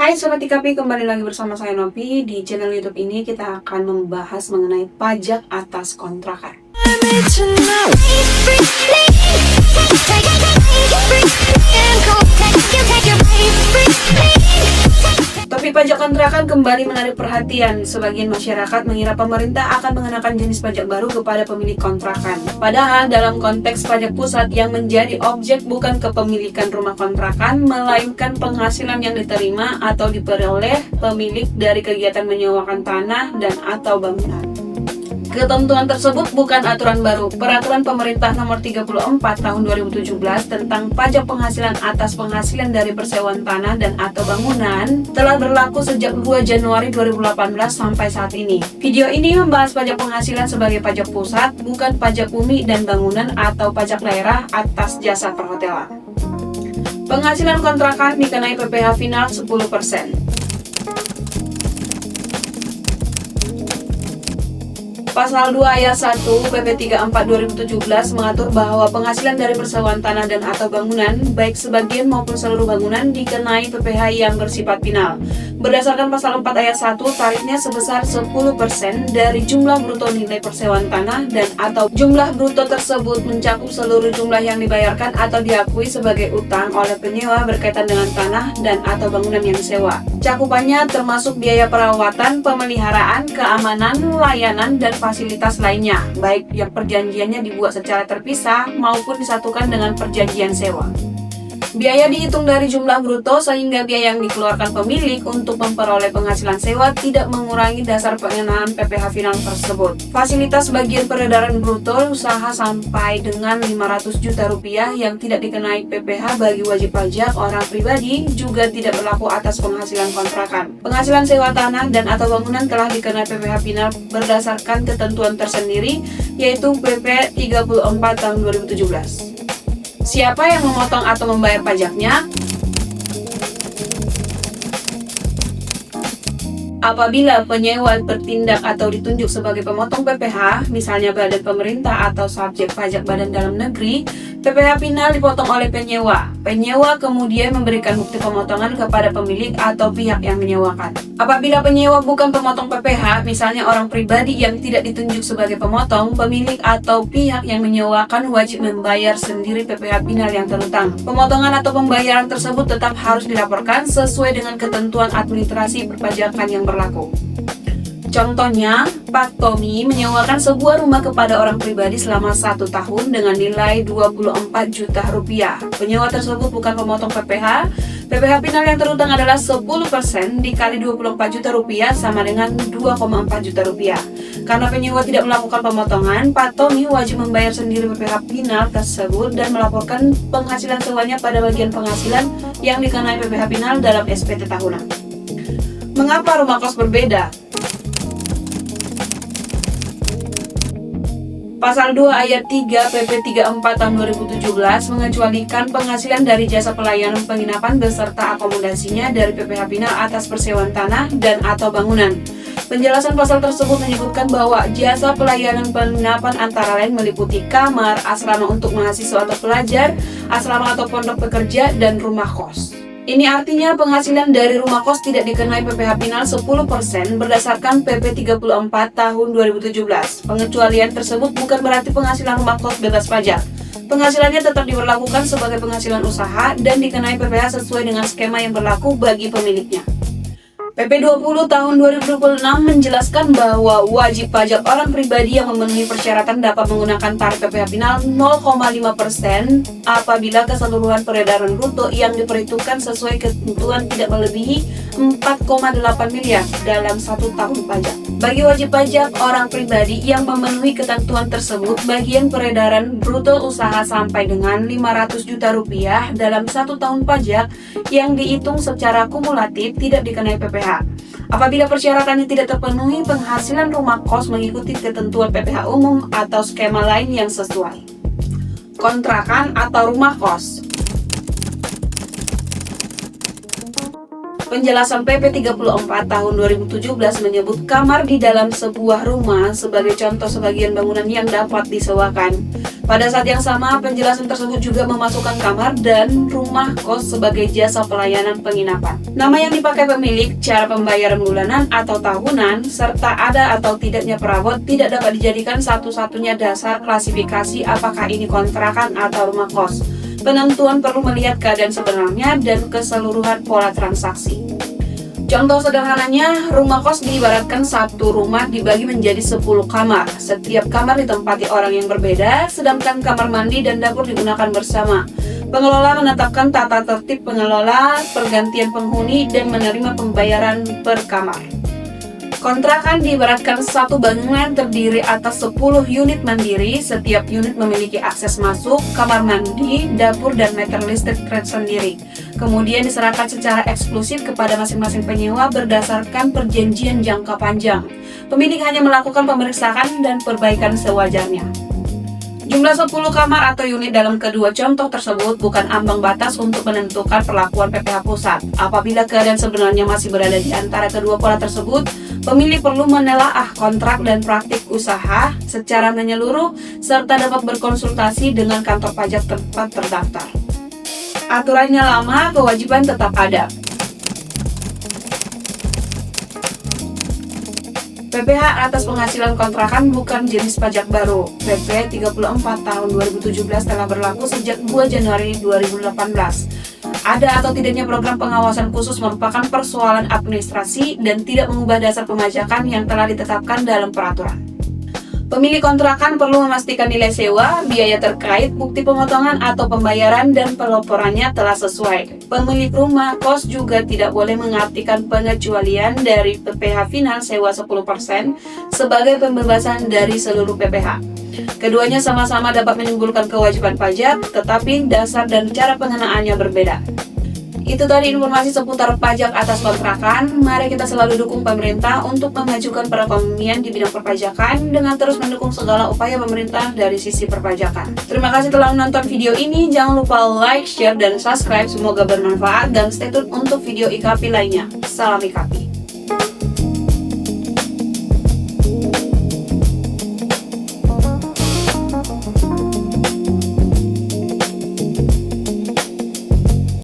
Hai Sobat IKP, kembali lagi bersama saya Novi. Di channel YouTube ini kita akan membahas mengenai pajak atas kontrakan. Topik pajak kontrakan kembali menarik perhatian. Sebagian masyarakat mengira pemerintah akan mengenakan jenis pajak baru kepada pemilik kontrakan. Padahal dalam konteks pajak pusat yang menjadi objek bukan kepemilikan rumah kontrakan, melainkan penghasilan yang diterima atau diperoleh pemilik dari kegiatan menyewakan tanah dan atau bangunan. Ketentuan tersebut bukan aturan baru. Peraturan Pemerintah Nomor 34 Tahun 2017 tentang pajak penghasilan atas penghasilan dari persewaan tanah dan atau bangunan telah berlaku sejak 2 Januari 2018 sampai saat ini. Video ini membahas pajak penghasilan sebagai pajak pusat, bukan pajak bumi dan bangunan atau pajak daerah atas jasa perhotelan. Penghasilan kontrakan dikenai PPh final 10%. Pasal 2 ayat 1 PP 34 2017 mengatur bahwa penghasilan dari persewaan tanah dan atau bangunan, baik sebagian maupun seluruh bangunan, dikenai PPh yang bersifat final. Berdasarkan pasal 4 ayat 1, tarifnya sebesar 10% dari jumlah bruto nilai persewaan tanah dan atau jumlah bruto tersebut mencakup seluruh jumlah yang dibayarkan atau diakui sebagai utang oleh penyewa berkaitan dengan tanah dan atau bangunan yang disewa. Cakupannya termasuk biaya perawatan, pemeliharaan, keamanan, layanan, dan fasilitas lainnya, baik yang perjanjiannya dibuat secara terpisah maupun disatukan dengan perjanjian sewa. Biaya dihitung dari jumlah bruto sehingga biaya yang dikeluarkan pemilik untuk memperoleh penghasilan sewa tidak mengurangi dasar pengenaan PPh final tersebut. Fasilitas bagian peredaran bruto usaha sampai dengan 500 juta rupiah yang tidak dikenai PPh bagi wajib pajak orang pribadi juga tidak berlaku atas penghasilan kontrakan. Penghasilan sewa tanah dan atau bangunan telah dikenai PPh final berdasarkan ketentuan tersendiri, yaitu PP 34 tahun 2017. Siapa yang memotong atau membayar pajaknya? Apabila penyewa bertindak atau ditunjuk sebagai pemotong PPh, misalnya badan pemerintah atau subjek pajak badan dalam negeri, PPh final dipotong oleh penyewa. Penyewa kemudian memberikan bukti pemotongan kepada pemilik atau pihak yang menyewakan. Apabila penyewa bukan pemotong PPh, misalnya orang pribadi yang tidak ditunjuk sebagai pemotong, pemilik atau pihak yang menyewakan wajib membayar sendiri PPh final yang terutang. Pemotongan atau pembayaran tersebut tetap harus dilaporkan sesuai dengan ketentuan administrasi perpajakan yang berlaku. Contohnya, Pak Tommy menyewakan sebuah rumah kepada orang pribadi selama 1 tahun dengan nilai 24 juta rupiah. Penyewa tersebut bukan pemotong PPh. PPh final yang terutang adalah 10% dikali 24 juta rupiah sama dengan 2,4 juta rupiah. Karena penyewa tidak melakukan pemotongan, Pak Tommy wajib membayar sendiri PPh final tersebut dan melaporkan penghasilan sewanya pada bagian penghasilan yang dikenai PPh final dalam SPT tahunan. Mengapa rumah kos berbeda? Pasal 2 ayat 3 PP 34 tahun 2017 mengecualikan penghasilan dari jasa pelayanan penginapan beserta akomodasinya dari PPh final atas persewaan tanah dan atau bangunan. Penjelasan pasal tersebut menyebutkan bahwa jasa pelayanan penginapan antara lain meliputi kamar, asrama untuk mahasiswa atau pelajar, asrama atau pondok pekerja, dan rumah kos. Ini artinya penghasilan dari rumah kos tidak dikenai PPh final 10% berdasarkan PP 34 tahun 2017. Pengecualian tersebut bukan berarti penghasilan rumah kos bebas pajak. Penghasilannya tetap diberlakukan sebagai penghasilan usaha dan dikenai PPh sesuai dengan skema yang berlaku bagi pemiliknya. PP 20 tahun 2026 menjelaskan bahwa wajib pajak orang pribadi yang memenuhi persyaratan dapat menggunakan tarif PPh final 0,5% apabila keseluruhan peredaran bruto yang diperhitungkan sesuai ketentuan tidak melebihi 4,8 miliar dalam 1 tahun pajak. Bagi wajib pajak orang pribadi yang memenuhi ketentuan tersebut, bagian peredaran bruto usaha sampai dengan 500 juta rupiah dalam 1 tahun pajak yang dihitung secara kumulatif tidak dikenai PPh. Apabila persyaratannya tidak terpenuhi, penghasilan rumah kos mengikuti ketentuan PPh umum atau skema lain yang sesuai. Kontrakan atau rumah kos. Penjelasan PP 34 tahun 2017 menyebut kamar di dalam sebuah rumah sebagai contoh sebagian bangunan yang dapat disewakan. Pada saat yang sama, penjelasan tersebut juga memasukkan kamar dan rumah kos sebagai jasa pelayanan penginapan. Nama yang dipakai pemilik, cara pembayaran bulanan atau tahunan, serta ada atau tidaknya perabot tidak dapat dijadikan satu-satunya dasar klasifikasi apakah ini kontrakan atau rumah kos. Penentuan perlu melihat keadaan sebenarnya dan keseluruhan pola transaksi. Contoh sederhananya, rumah kos diibaratkan satu rumah dibagi menjadi 10 kamar. Setiap kamar ditempati orang yang berbeda, sedangkan kamar mandi dan dapur digunakan bersama. Pengelola menetapkan tata tertib pengelola, pergantian penghuni, dan menerima pembayaran per kamar. Kontrakan diibaratkan satu bangunan terdiri atas 10 unit mandiri. Setiap unit memiliki akses masuk, kamar mandi, dapur, dan meter listrik sendiri. Kemudian diserahkan secara eksklusif kepada masing-masing penyewa berdasarkan perjanjian jangka panjang. Pemilik hanya melakukan pemeriksaan dan perbaikan sewajarnya. Jumlah 10 kamar atau unit dalam kedua contoh tersebut bukan ambang batas untuk menentukan perlakuan PPh Pusat. Apabila keadaan sebenarnya masih berada di antara kedua pola tersebut, pemilik perlu menelaah kontrak dan praktik usaha secara menyeluruh serta dapat berkonsultasi dengan kantor pajak tempat terdaftar. Aturannya lama, kewajiban tetap ada. PPh atas penghasilan kontrakan bukan jenis pajak baru. PP 34 tahun 2017 telah berlaku sejak 2 Januari 2018. Ada atau tidaknya program pengawasan khusus merupakan persoalan administrasi dan tidak mengubah dasar pemajakan yang telah ditetapkan dalam peraturan. Pemilik kontrakan perlu memastikan nilai sewa, biaya terkait, bukti pemotongan atau pembayaran dan pelaporannya telah sesuai. Pemilik rumah kos juga tidak boleh mengartikan pengecualian dari PPh final sewa 10% sebagai pembebasan dari seluruh PPh. Keduanya sama-sama dapat menimbulkan kewajiban pajak, tetapi dasar dan cara pengenaannya berbeda. Itu tadi informasi seputar pajak atas kontrakan. Mari kita selalu dukung pemerintah untuk memajukan perekonomian di bidang perpajakan dengan terus mendukung segala upaya pemerintah dari sisi perpajakan. Terima kasih telah menonton video ini. Jangan lupa like, share, dan subscribe. Semoga bermanfaat dan stay tune untuk video IKP lainnya. Salam IKP.